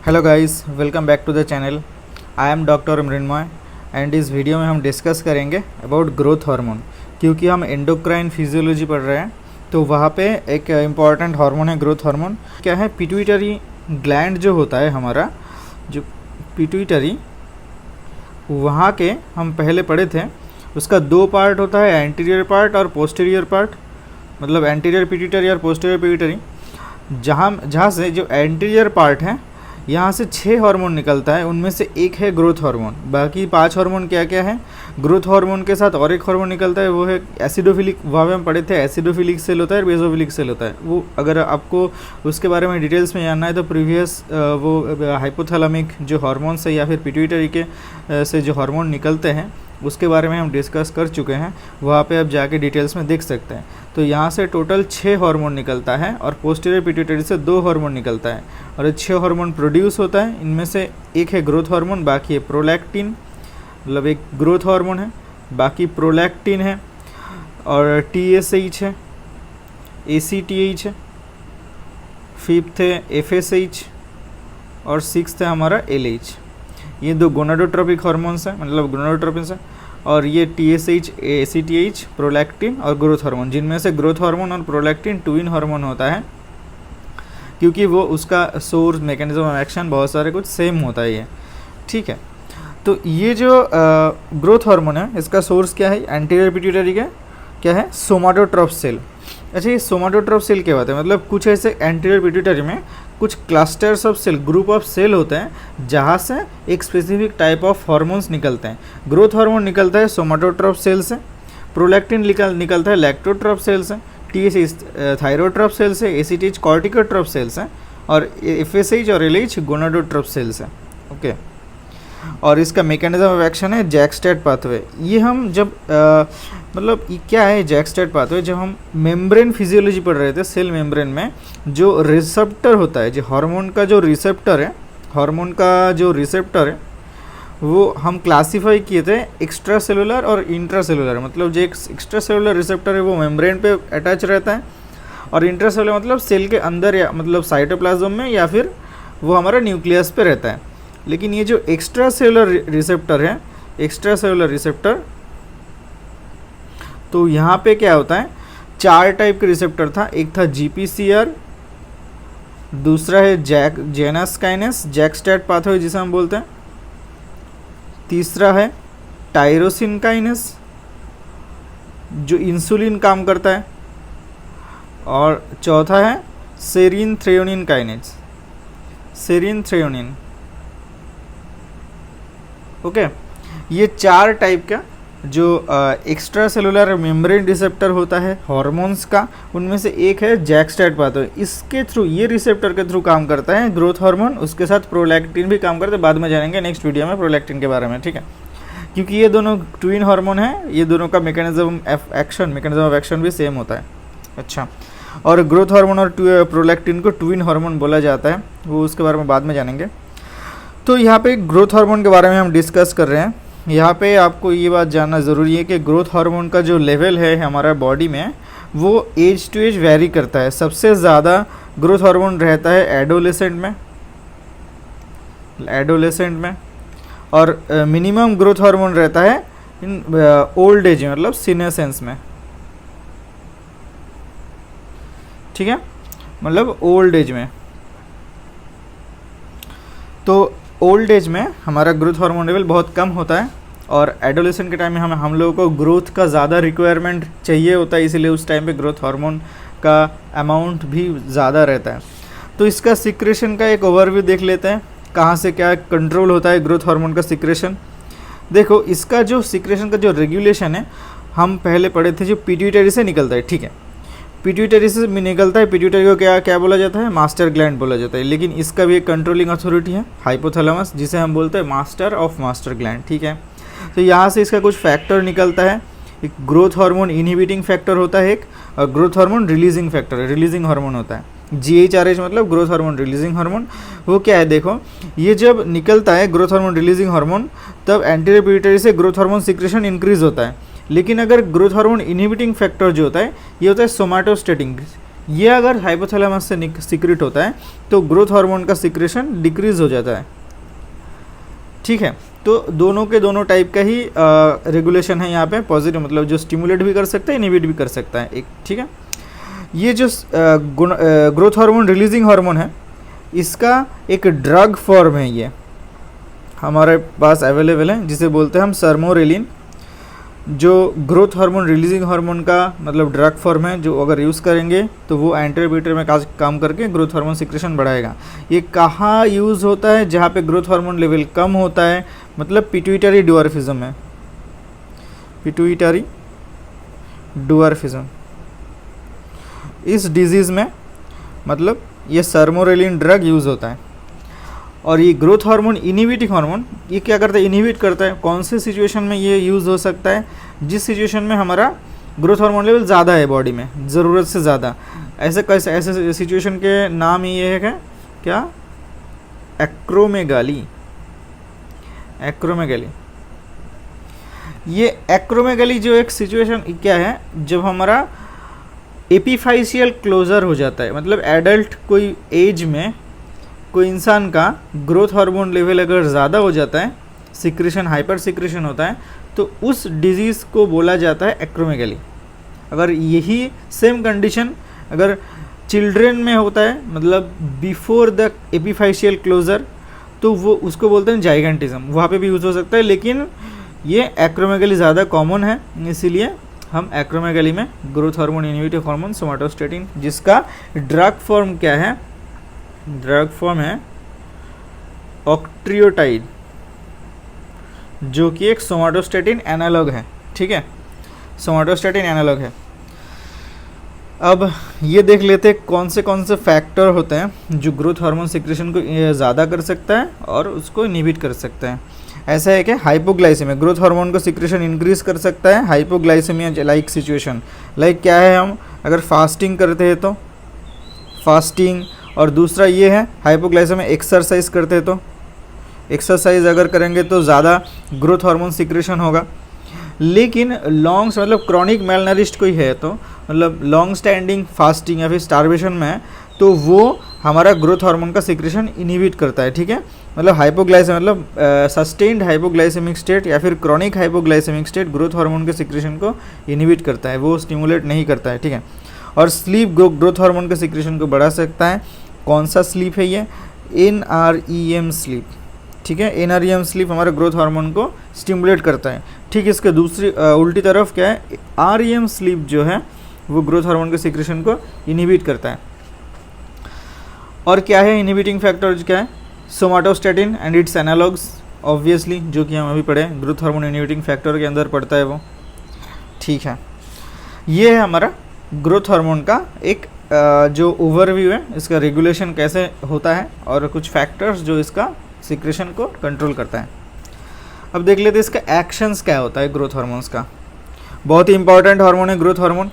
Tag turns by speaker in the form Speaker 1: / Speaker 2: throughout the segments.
Speaker 1: Hello guys, welcome back to the channel. I am doctor Mrinmoy and इस video में हम discuss करेंगे about growth hormone. क्योंकि हम एंडोक्राइन फिजियोलॉजी पढ़ रहे हैं तो वहाँ पे एक इम्पॉर्टेंट हार्मोन है ग्रोथ हार्मोन। क्या है? पिट्यूटरी ग्लैंड जो होता है हमारा, जो पिट्यूटरी, वहाँ के हम पहले पढ़े थे। उसका दो पार्ट होता है, एंटीरियर पार्ट और पोस्टीरियर पार्ट, मतलब एंटीरियर पिट्यूटरी और पोस्टीरियर पिट्यूटरी। जहाँ से जो एंटीरियर पार्ट है यहाँ से 6 हार्मोन निकलता है, उनमें से एक है ग्रोथ हार्मोन। बाकी 5 हार्मोन क्या क्या है? ग्रोथ हार्मोन के साथ और एक हार्मोन निकलता है, वो है एसिडोफिलिक। वहाँ पे हम पढ़े थे एसिडोफिलिक सेल होता है और बेसोफिलिक सेल होता है। वो अगर आपको उसके बारे में डिटेल्स में जानना है तो प्रीवियस वो हाइपोथैलेमिक जो हार्मोन्स है या फिर पिट्यूटरी के से जो हार्मोन निकलते हैं उसके बारे में हम डिस्कस कर चुके हैं। वहाँ पे आप जाके डिटेल्स में देख सकते हैं। तो यहाँ से टोटल 6 हार्मोन निकलता है और पोस्टीरियर पिट्यूटरी से 2 हार्मोन निकलता है और ये 6 हार्मोन प्रोड्यूस होता है। इनमें से एक है ग्रोथ हार्मोन, बाकी है प्रोलैक्टिन, मतलब एक ग्रोथ हार्मोन है, बाकी प्रोलैक्टिन है और TSH है, ACTH है, 5th है FSH और 6th है हमारा LH। ये 2 गोनाडोट्रोपिक हार्मोन्स हैं, मतलब गोनाडोट्रोपिन्स हैं। और ये TSH, ACTH, प्रोलैक्टिन और ग्रोथ हार्मोन, जिनमें से ग्रोथ हार्मोन और प्रोलैक्टिन ट्विन हार्मोन होता है क्योंकि वो उसका सोर्स, मैकेनिज्म ऑफ एक्शन बहुत सारे कुछ सेम होता है ये, ठीक है। तो ये जो ग्रोथ हार्मोन है इसका सोर्स क्या है? एंटीरियर पिट्यूटरी का क्या है? सोमाटोट्रोफ सेल। अच्छा, ये सोमाटोट्रोफ सेल क्या होता है? मतलब कुछ ऐसे एंटीरियर पिट्यूटरी में कुछ clusters of cell, group of cell होते हैं जहाँ से एक स्पेसिफिक टाइप ऑफ हार्मोन्स निकलते हैं। ग्रोथ हार्मोन निकलता है सोमाटोट्रोफ सेल से, प्रोलैक्टिन निकलता है लैक्टोट्रोफ सेल से, TSH थायरोट्रोफ सेल से, ACTH कॉर्टिकोट्रोफ सेल से और FSH और LH गोनाडोट्रोफ सेल से। ओके, और इसका मैकेनिज्म ऑफ एक्शन है जैक-स्टैट पाथवे। ये हम जब मतलब ये क्या है जैक-स्टैट पाथवे? जब हम मेम्ब्रेन फिजियोलॉजी पढ़ रहे थे, सेल मेम्ब्रेन में जो रिसेप्टर होता है, जो हार्मोन का जो रिसेप्टर है, हार्मोन का जो रिसेप्टर है वो हम क्लासीफाई किए थे एक्स्ट्रा सेलुलर और इंट्रा सेलुलर। मतलब जो एक एक्स्ट्रा सेलुलर रिसेप्टर है वो मेम्ब्रेन पे अटैच रहता है और इंट्रा सेलुलर मतलब सेल के अंदर, या मतलब साइटोप्लाज्म में, या फिर वो हमारा न्यूक्लियस पे रहता है। लेकिन ये जो एक्स्ट्रा सेलुलर रिसेप्टर है, एक्स्ट्रा सेलुलर रिसेप्टर, तो यहाँ पे क्या होता है? 4 टाइप के रिसेप्टर था। एक था GPCR, दूसरा है जेनस काइनेस, जैक-स्टैट पाथवे जिसे हम बोलते हैं, तीसरा है टायरोसिन काइनेस जो इंसुलिन काम करता है, और चौथा है सेरिन थ्रेयोनिन काइनेस, सेरिन थ्रेयोनिन। ओके, ये 4 टाइप का जो एक्स्ट्रा सेलुलर मेम्ब्रेन रिसेप्टर होता है हार्मोन्स का, उनमें से एक है जैक-स्टैट पाथवे। इसके थ्रू, ये रिसेप्टर के थ्रू काम करता है ग्रोथ हार्मोन। उसके साथ प्रोलैक्टिन भी काम करता है, बाद में जानेंगे नेक्स्ट वीडियो में प्रोलैक्टिन के बारे में, ठीक है। क्योंकि ये दोनों ट्विन हार्मोन है, ये दोनों का मैकेनिज्म ऑफ एक्शन भी सेम होता है। अच्छा, और ग्रोथ हार्मोन और प्रोलैक्टिन को ट्विन हार्मोन बोला जाता है, वो उसके बारे में बाद में जानेंगे। तो यहाँ पे ग्रोथ हार्मोन के बारे में हम डिस्कस कर रहे हैं। यहाँ पे आपको ये बात जानना ज़रूरी है कि ग्रोथ हार्मोन का जो लेवल है हमारा बॉडी में वो एज टू एज वेरी करता है। सबसे ज़्यादा ग्रोथ हार्मोन रहता है एडोलेसेंट में, और मिनिमम ग्रोथ हार्मोन रहता है इन ओल्ड एज में, मतलब सीनियसेंस में, ठीक है, मतलब ओल्ड एज में। तो ओल्ड एज में हमारा ग्रोथ हार्मोन लेवल बहुत कम होता है और एडोलेसेंट के टाइम में हम लोगों को ग्रोथ का ज़्यादा रिक्वायरमेंट चाहिए होता है, इसीलिए उस टाइम पे ग्रोथ हार्मोन का अमाउंट भी ज़्यादा रहता है। तो इसका सिक्रेशन का एक ओवरव्यू देख लेते हैं, कहाँ से क्या कंट्रोल होता है ग्रोथ हार्मोन का सिक्रेशन। देखो, इसका जो सिक्रेशन का जो रेगुलेशन है हम पहले पढ़े थे, जो पिट्यूटरी से निकलता है, ठीक है, पिट्यूटरी से निकलता है। पिट्यूटरी को क्या बोला जाता है? मास्टर ग्लैंड बोला जाता है। लेकिन इसका भी एक कंट्रोलिंग अथॉरिटी है, हाइपोथैलेमस, जिसे हम बोलते हैं मास्टर ऑफ मास्टर ग्लैंड, ठीक है। तो यहाँ से इसका कुछ फैक्टर निकलता है। एक ग्रोथ हार्मोन इनहिबिटिंग फैक्टर होता है एक, और growth hormone releasing factor, releasing hormone होता है। GHRH मतलब ग्रोथ हार्मोन रिलीजिंग हार्मोन। वो क्या है? देखो, ये जब निकलता है ग्रोथ हार्मोन रिलीजिंग हार्मोन, तब एंटीरियर पिट्यूटरी से ग्रोथ हार्मोन सिक्रेशन इंक्रीज होता है। लेकिन अगर ग्रोथ हार्मोन इनहिबिटिंग फैक्टर जो होता है ये होता है सोमाटोस्टेटिन, ये अगर हाइपोथैलेमस से सीक्रेट होता है तो ग्रोथ हार्मोन का सीक्रेशन डिक्रीज हो जाता है। ठीक है, तो दोनों के दोनों टाइप का ही रेगुलेशन है यहाँ पे। पॉजिटिव मतलब जो स्टिमुलेट भी कर सकता है, इनहिबिट भी कर सकता है एक। ठीक है, ये जो ग्रोथ हार्मोन रिलीजिंग हार्मोन है, इसका एक ड्रग फॉर्म है, ये हमारे पास अवेलेबल है, जिसे बोलते हैं हम सर्मोरेलिन। जो ग्रोथ हार्मोन रिलीजिंग हार्मोन का मतलब ड्रग फॉर्म है, जो अगर यूज़ करेंगे तो वो एंटीरिबिटर में काम करके ग्रोथ हार्मोन सिक्रेशन बढ़ाएगा। ये कहाँ यूज़ होता है? जहाँ पे ग्रोथ हार्मोन लेवल कम होता है, मतलब पिट्यूटरी ड्वार्फिज्म है, पिट्यूटरी ड्वार्फिज्म। इस डिजीज़ में मतलब ये सर्मोरेलिन ड्रग यूज़ होता है। और ये ग्रोथ हार्मोन इनहिबिटिंग हार्मोन, ये क्या करता है? इनहिबिट करता है। कौन से सिचुएशन में ये यूज़ हो सकता है? जिस सिचुएशन में हमारा ग्रोथ हार्मोन लेवल ज़्यादा है बॉडी में, ज़रूरत से ज़्यादा। ऐसे सिचुएशन के नाम ही ये है क्या? एक्रोमेगाली। एक्रोमेगाली, ये एक्रोमेगाली जो एक सिचुएशन क्या है, जब हमारा एपिफाइशियल क्लोजर हो जाता है, मतलब एडल्ट कोई एज में कोई इंसान का ग्रोथ हार्मोन लेवल अगर ज़्यादा हो जाता है, सिक्रेशन हाइपर सिक्रेशन होता है, तो उस डिजीज़ को बोला जाता है एक्रोमेगाली। अगर यही सेम कंडीशन अगर चिल्ड्रन में होता है, मतलब बिफोर द एपिफाइशियल क्लोजर, तो वो उसको बोलते हैं जाइगेंटिज्म। वहाँ पे भी यूज़ हो सकता है, लेकिन ये एक्रोमेगाली ज़्यादा कॉमन है, इसीलिए हम एक्रोमेगाली में growth hormone inhibiting hormone somatostatin, जिसका ड्रग फॉर्म क्या है? ड्रग फॉर्म है ऑक्ट्रियोटाइड, जो कि एक सोमाटोस्टेटिन एनालॉग है। ठीक है, सोमाटोस्टेटिन एनालॉग है। अब ये देख लेते हैं कौन से फैक्टर होते हैं जो ग्रोथ हार्मोन सिक्रेशन को ज़्यादा कर सकता है और उसको इनहिबिट कर सकता है। ऐसा है कि हाइपोग्लाइसेमिया ग्रोथ हार्मोन को सिक्रेशन इंक्रीज कर सकता है। हाइपोग्लाइसेमिया लाइक सिचुएशन, लाइक क्या है? हम अगर फास्टिंग करते हैं तो फास्टिंग, और दूसरा ये है हाइपोग्लाइसेमिया एक्सरसाइज करते हैं तो एक्सरसाइज अगर करेंगे तो ज़्यादा ग्रोथ हार्मोन सिक्रेशन होगा। लेकिन लॉन्ग मतलब क्रॉनिक मेलनरिस्ट कोई है, तो मतलब लॉन्ग स्टैंडिंग फास्टिंग या फिर स्टारवेशन में है, तो वो हमारा ग्रोथ हार्मोन का सिक्रेशन इनहिबिट करता है। ठीक है, मतलब हाइपोग्लाइसेमिक मतलब सस्टेन्ड हाइपोग्लाइसेमिक स्टेट या फिर chronic hypoglycaemic state growth hormone के सिक्रेशन को इनहिबिट करता है, वो स्टिमुलेट नहीं करता है। ठीक है, और स्लीप ग्रोथ हार्मोन के सिक्रेशन को बढ़ा सकता है। कौन सा स्लीप है ये? NREM sleep. ठीक है, NREM स्लीप हमारे ग्रोथ हार्मोन को स्टिमुलेट करता है। ठीक, इसके दूसरी उल्टी तरफ क्या है? REM स्लीप जो है वो ग्रोथ हार्मोन के सिक्रेशन को इनहिबिट करता है। और क्या है इनहिबिटिंग फैक्टर? क्या है? Somatostatin and it's analogues, obviously, जो कि हम अभी पढ़े, ग्रोथ हार्मोन इनहिबिटिंग फैक्टर के अंदर पड़ता है वो। ठीक है, ये है हमारा ग्रोथ हार्मोन का एक जो ओवरव्यू है, इसका रेगुलेशन कैसे होता है और कुछ फैक्टर्स जो इसका सिक्रेशन को कंट्रोल करता है। अब देख लेते हैं इसका एक्शंस क्या होता है ग्रोथ हार्मोन्स का। बहुत ही इंपॉर्टेंट हार्मोन है ग्रोथ हार्मोन।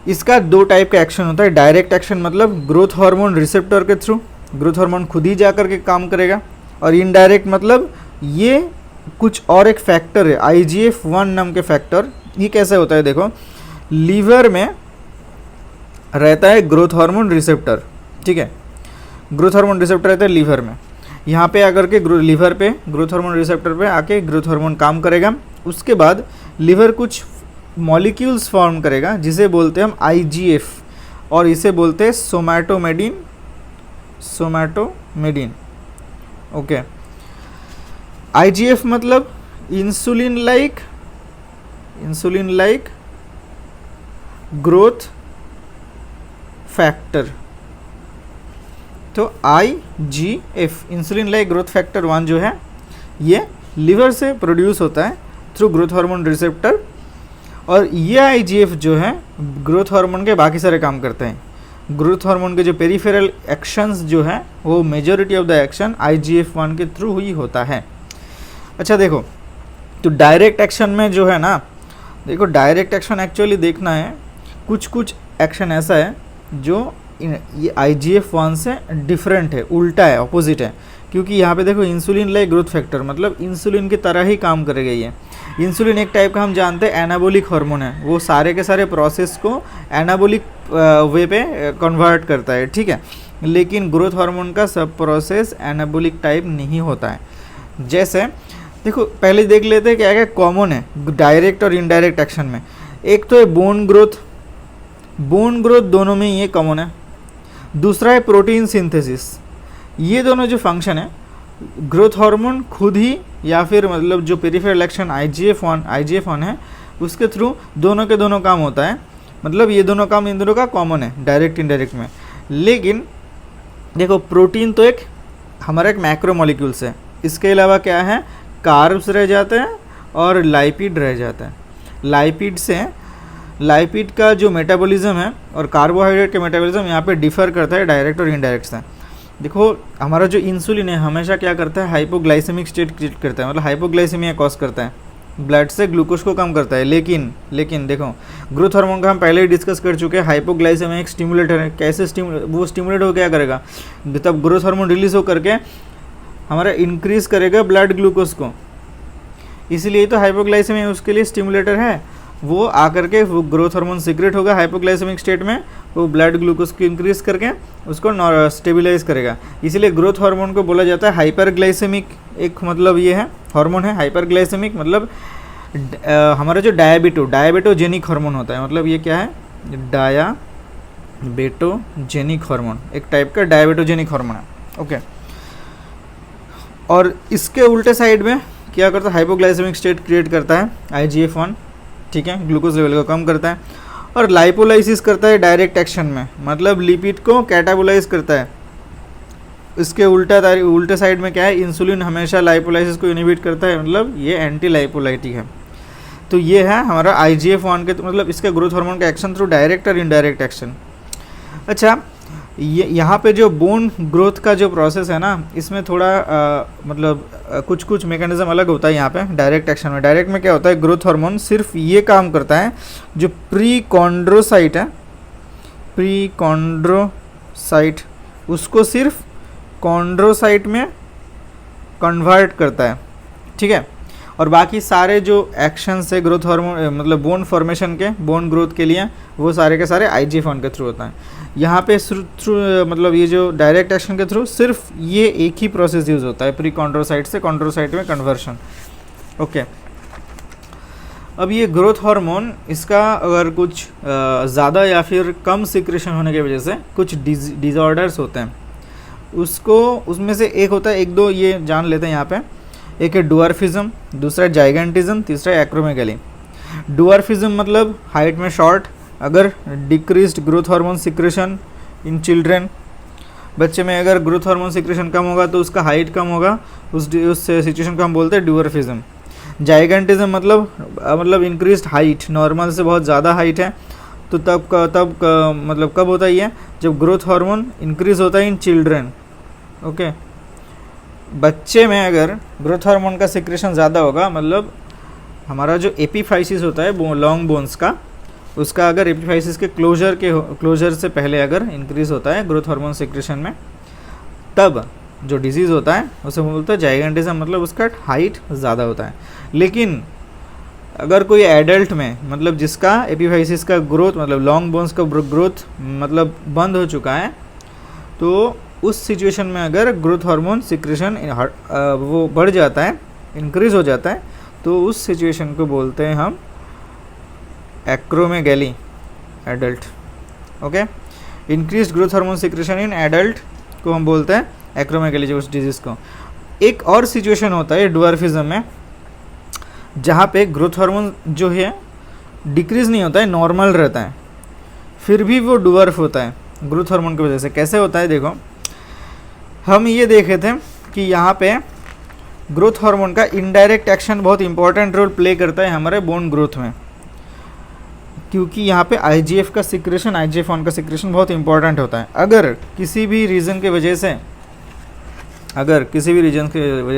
Speaker 1: इसका दो टाइप का एक्शन होता है। डायरेक्ट एक्शन मतलब ग्रोथ हार्मोन रिसेप्टर के थ्रू ग्रोथ हार्मोन खुद ही जा कर के काम करेगा, और इनडायरेक्ट मतलब ये कुछ और एक फैक्टर है, IGF-1 नाम के फैक्टर। ये कैसे होता है? देखो, लीवर में रहता है ग्रोथ हार्मोन रिसेप्टर। ठीक है, ग्रोथ हार्मोन रिसेप्टर रहता है लीवर में। यहाँ पे आकर के लीवर पे ग्रोथ हार्मोन रिसेप्टर पे आके ग्रोथ हार्मोन काम करेगा। उसके बाद लीवर कुछ मॉलिक्यूल्स फॉर्म करेगा, जिसे बोलते हैं हम IGF, और इसे बोलते हैं सोमैटोमेडिन। सोमैटोमेडिन, ओके। IGF मतलब इंसुलिन लाइक ग्रोथ फैक्टर। तो IGF insulin like growth factor 1 जो है, ये लीवर से प्रोड्यूस होता है थ्रू ग्रोथ हार्मोन रिसेप्टर, और ये IGF जो है ग्रोथ हार्मोन के बाकी सारे काम करते हैं। ग्रोथ हार्मोन के जो पेरिफेरल एक्शंस जो है, वो majority of the action IGF-1 के थ्रू ही होता है। अच्छा देखो, तो डायरेक्ट एक्शन में जो है ना, देखो डायरेक्ट एक्शन एक्चुअली देखना है, कुछ एक्शन ऐसा है जो ये IGF-1 से डिफरेंट है, उल्टा है, ऑपोजिट है। क्योंकि यहाँ पे देखो इंसुलिन लाइक ग्रोथ फैक्टर मतलब इंसुलिन की तरह ही काम करेगा ये। इंसुलिन एक टाइप का हम जानते हैं एनाबोलिक हार्मोन है, वो सारे के सारे प्रोसेस को एनाबोलिक वे पे कन्वर्ट करता है, ठीक है। लेकिन ग्रोथ हार्मोन का सब प्रोसेस एनाबोलिक टाइप नहीं होता है। जैसे देखो पहले देख लेते हैं क्या क्या कॉमन है डायरेक्ट और इनडायरेक्ट एक्शन में। एक तो है बोन ग्रोथ दोनों में ये कॉमन है। दूसरा है प्रोटीन सिंथेसिस। ये दोनों जो फंक्शन है ग्रोथ हार्मोन खुद ही या फिर मतलब जो पेरिफेरल एक्शन IGF-1 है उसके थ्रू दोनों के दोनों काम होता है। मतलब ये दोनों काम इन दोनों का कॉमन है डायरेक्ट इनडायरेक्ट में। लेकिन देखो प्रोटीन तो एक हमारा एक मैक्रो मॉलिक्यूल्स है, इसके अलावा क्या है कार्ब्स रह जाते हैं और लाइपिड रह जाता है। लाइपिड का जो मेटाबॉलिज्म है और कार्बोहाइड्रेट का मेटाबॉलिज्म यहाँ पे डिफर करता है डायरेक्ट और इनडायरेक्ट से। देखो हमारा जो इंसुलिन है हमेशा क्या करता है हाइपोग्लाइसेमिक स्टेट क्रिएट करता है, मतलब हाइपोग्लाइसेमिया कॉज करता है, ब्लड से ग्लूकोज को कम करता है। लेकिन देखो ग्रोथ हार्मोन का हम पहले ही डिस्कस कर चुके हैं, हाइपोग्लाइसेमिया एक स्टिमुलेटर है। कैसे वो स्टिमुलेट हो क्या करेगा, तब ग्रोथ हार्मोन रिलीज हो करके हमारा इंक्रीज करेगा ब्लड ग्लूकोज को, इसलिए तो हाइपोग्लाइसेमिया उसके लिए स्टिमुलेटर है। वो आकर के वो ग्रोथ हार्मोन सीक्रेट होगा हाइपोग्लाइसेमिक स्टेट में, वो ब्लड ग्लूकोज को इंक्रीज करके उसको स्टेबलाइज करेगा। इसीलिए ग्रोथ हार्मोन को बोला जाता है हाइपरग्लाइसेमिक, एक मतलब ये है हार्मोन है हाइपरग्लाइसेमिक। मतलब हमारा जो डायबेटोजेनिक हार्मोन होता है, मतलब ये क्या है डायबेटोजेनिक हार्मोन, एक टाइप का डायबेटोजेनिक हार्मोन है, ओके। और इसके उल्टे साइड में क्या करता है हाइपोग्लाइसेमिक स्टेट क्रिएट करता है IGF-1, ठीक है, ग्लूकोज लेवल को कम करता है। और लाइपोलाइसिस करता है डायरेक्ट एक्शन में, मतलब लिपिड को कैटाबोलाइज करता है। इसके उल्टे साइड में क्या है इंसुलिन हमेशा लाइपोलाइसिस को इनहिबिट करता है, मतलब ये एंटी लाइपोलाइटिक है। तो ये है हमारा IGF-1 के मतलब इसके ग्रोथ हार्मोन का एक्शन थ्रू डायरेक्ट और इनडायरेक्ट एक्शन। अच्छा ये यहाँ पे जो बोन ग्रोथ का जो प्रोसेस है ना, इसमें थोड़ा कुछ मैकेनिज्म अलग होता है। यहाँ पे डायरेक्ट एक्शन में, डायरेक्ट में क्या होता है ग्रोथ हार्मोन सिर्फ ये काम करता है जो प्रीकॉन्ड्रोसाइट है, प्रीकॉन्ड्रोसाइट उसको सिर्फ कॉन्ड्रोसाइट में कन्वर्ट करता है, ठीक है। और बाकी सारे जो एक्शंस है ग्रोथ हार्मोन मतलब बोन फॉर्मेशन के, बोन ग्रोथ के लिए, वो सारे के सारे IGF-1 के थ्रू होता है। यहाँ पे थ्रू मतलब ये जो डायरेक्ट एक्शन के थ्रू सिर्फ ये एक ही प्रोसेस यूज़ होता है, प्री कॉन्ड्रोसाइट से कॉन्ड्रोसाइट में कन्वर्शन, ओके। अब ये ग्रोथ हार्मोन इसका अगर कुछ ज़्यादा या फिर कम सिक्रेशन होने की वजह से कुछ डिसऑर्डर्स होते हैं, उसमें से एक होता है, एक दो ये जान लेते हैं यहाँ पे। एक है डुअर्फिज्म, दूसरा है जाइगेंटिज्म, तीसरा है एक्रोमेगैली। डुअर्फिज्म मतलब हाइट में शॉर्ट, अगर decreased growth hormone secretion in children, बच्चे में अगर ग्रोथ हार्मोन सिक्रेशन कम होगा तो उसका हाइट कम होगा, उस सिचुएशन को हम बोलते हैं डुअर्फिज्म। जाइगेंटिज्म मतलब इंक्रीज्ड हाइट, नॉर्मल से बहुत ज़्यादा हाइट है, तो तब मतलब कब होता है ये, जब ग्रोथ हार्मोन इंक्रीज होता है इन चिल्ड्रेन, ओके। बच्चे में अगर ग्रोथ हार्मोन का सिक्रेशन ज़्यादा होगा, मतलब हमारा जो एपीफाइसिस होता है लॉन्ग बोन्स का, उसका अगर एपीफाइसिस के क्लोजर से पहले अगर इंक्रीज होता है ग्रोथ हार्मोन सिक्रेशन में, तब जो डिजीज़ होता है उसे बोलते हैं जाइगेंटिज्म, मतलब उसका हाइट ज़्यादा होता है। लेकिन अगर कोई एडल्ट में मतलब जिसका एपीफाइसिस का ग्रोथ मतलब लॉन्ग बोन्स का ग्रोथ मतलब बंद हो चुका है, तो उस सिचुएशन में अगर ग्रोथ हार्मोन सिक्रेशन वो बढ़ जाता है, इंक्रीज हो जाता है, तो उस सिचुएशन को बोलते हैं हम acromegaly, adult, okay. Increased growth hormone secretion in adult को हम बोलते हैं एक्रोमेगैली, जो उस डिजीज़ को। एक और सिचुएशन होता है डुअर्फिज्म में, जहाँ पे ग्रोथ हार्मोन जो है डिक्रीज नहीं होता है, नॉर्मल रहता है, फिर भी वो डुअर्फ होता है ग्रोथ हार्मोन की वजह से। कैसे होता है देखो, हम ये देखे थे कि यहाँ पे ग्रोथ हार्मोन का इनडायरेक्ट एक्शन बहुत इंपॉर्टेंट रोल प्ले करता है हमारे बोन ग्रोथ में, क्योंकि यहाँ पे IGF का सिक्रेशन, IGF-1 का सिक्रेशन बहुत इंपॉर्टेंट होता है। अगर किसी भी रीज़न के वजह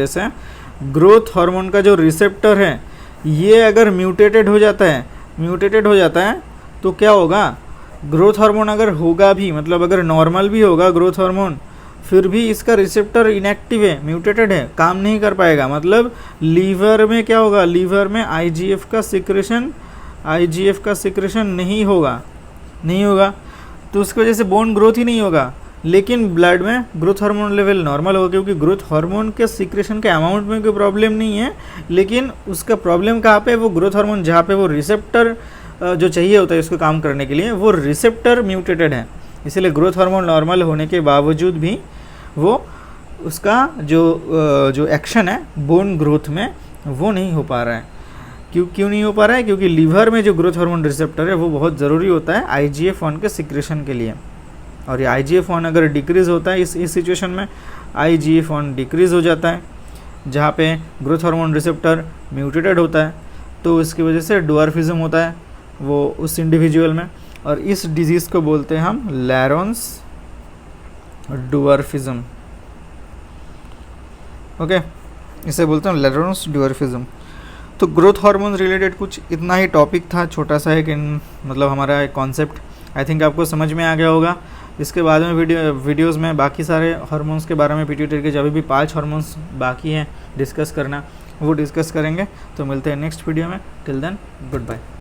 Speaker 1: से ग्रोथ हार्मोन का जो रिसेप्टर है ये अगर म्यूटेटेड हो जाता है तो क्या होगा, ग्रोथ हार्मोन अगर होगा भी, मतलब अगर नॉर्मल भी होगा ग्रोथ हार्मोन, फिर भी इसका रिसेप्टर इनएक्टिव है, म्यूटेटेड है, काम नहीं कर पाएगा। मतलब लीवर में क्या होगा, लीवर में आईजीएफ का सिक्रेशन नहीं होगा तो उसकी वजह से बोन ग्रोथ ही नहीं होगा। लेकिन ब्लड में ग्रोथ हार्मोन लेवल नॉर्मल होगा, क्योंकि ग्रोथ हार्मोन के सिक्रेशन के अमाउंट में कोई प्रॉब्लम नहीं है, लेकिन उसका प्रॉब्लम कहाँ पे, वो ग्रोथ हार्मोन जहाँ पे वो रिसेप्टर जो चाहिए होता है उसको काम करने के लिए, वो रिसेप्टर म्यूटेटेड है। इसलिए ग्रोथ हार्मोन नॉर्मल होने के बावजूद भी वो उसका जो एक्शन है बोन ग्रोथ में वो नहीं हो पा रहा है। क्यों नहीं हो पा रहा है, क्योंकि लीवर में जो ग्रोथ हार्मोन रिसेप्टर है वो बहुत ज़रूरी होता है IGF-1 के सिक्रेशन के लिए। और ये IGF-1 अगर डिक्रीज़ होता है इस सिचुएशन में IGF-1 डिक्रीज़ हो जाता है, जहाँ पे ग्रोथ हार्मोन रिसेप्टर म्यूटेटेड होता है, तो इसकी वजह से ड्वार्फिज्म होता है वो उस इंडिविजुअल में। और इस डिजीज़ को बोलते हैं हम लैरोन्स ड्वार्फिज्म। ओके, इसे बोलते हैं लैरोन्स ड्वार्फिज्म। तो ग्रोथ हार्मोन रिलेटेड कुछ इतना ही टॉपिक था, छोटा सा है कि मतलब हमारा एक कॉन्सेप्ट आई थिंक आपको समझ में आ गया होगा। इसके बाद में वीडियोस में बाकी सारे हार्मोन्स के बारे में, पिट्यूटरी के जब भी 5 हार्मोन्स बाकी हैं डिस्कस करना, वो डिस्कस करेंगे। तो मिलते हैं नेक्स्ट वीडियो में। Till then good bye.